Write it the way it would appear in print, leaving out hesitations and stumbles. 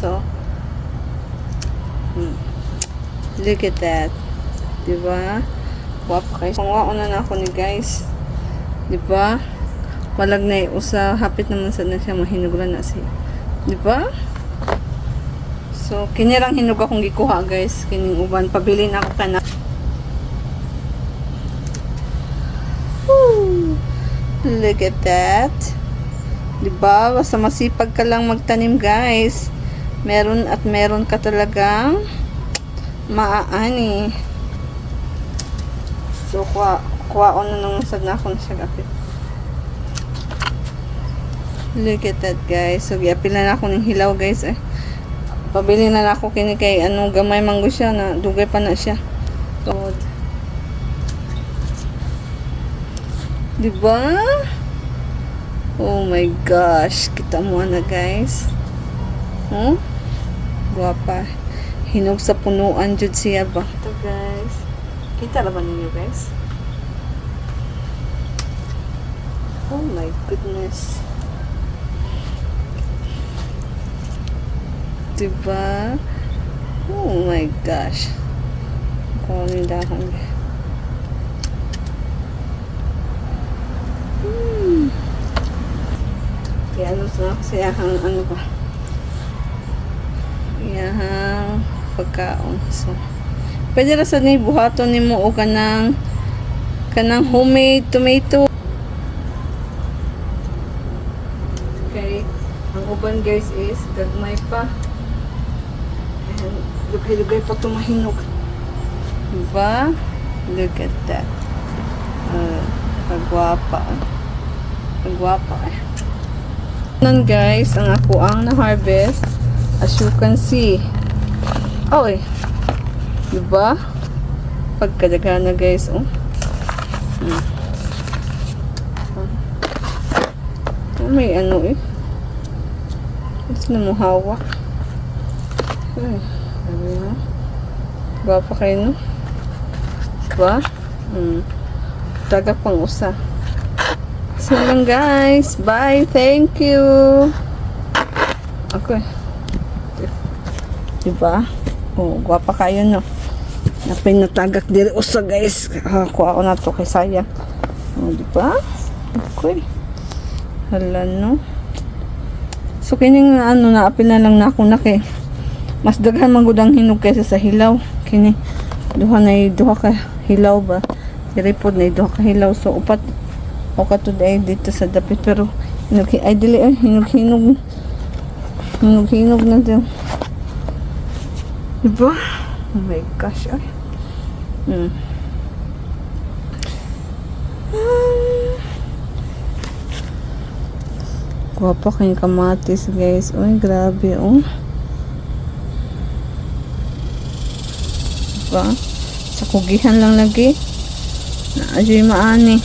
oh. Look at that. Diba? Guwapo guys. Panguwaon na ako ni guys. Diba? Walag na usa. Hapit naman sa na siya. Mahinuglan na siya. Diba? So, kinirang hinug akong gikuha guys. Kining uban. Pabili na ako kana. Woo! Look at that. Diba? Basta masipag ka lang magtanim guys. Meron at meron ka talagang maaani. So, kuwaon na nung sad na akong siya gapit. Look at that guys. So, giapil na ako ng hilaw guys eh. Pabili na ako kini kay anong gamay manggo siya na dugay pa na siya. So, diba? Oh my gosh. Kita mo na guys. Hmm? Guwapa. Hinog sa punuan jud siya ba? Ito guys. Kita ba ninyo guys? Oh my goodness. Diba? Oh my gosh. Kung ano yung dahon. Kaya ano sa siyahang ano ba? Iyahang pagkaon. So, pwede ra sa ni buhaton nimo o kanang homemade tomato. Okay, ang uban guys is gagmay pa. And lugay-lugay pa tumahinog. Diba? Look at that. Pagwapa. Pagwapa eh. Nan guys, ang ako ang na-harvest. As you can see. Oh eh. Diba? Pagkadaga na guys, oh. May ano eh. Gusto na mo hawak. Sabi na. Gwapa kayo no? Diba? Tagak pang usa. So lang guys. Bye. Thank you. Okay. Diba? Oh, gwapa kayo no. Napinatagak diri usa guys. Kuha ko na to kay sayang. Oh, diba? Okay. Hala no. So kining ano na apil na lang na ako na kay mas daghan man gud ang hinog kaysa sa hilaw. Kini duha ka hilaw ba? Diri pod na duha ka hilaw so upat o katud ay dito sa dapit pero hinog ay dili ay hinog na din. Diba? Oh my gosh ay. Guwapo kayong kamatis guys. Uy, grabe oh. Diba? Sa kugihan lang lagi. Na ajoy maani.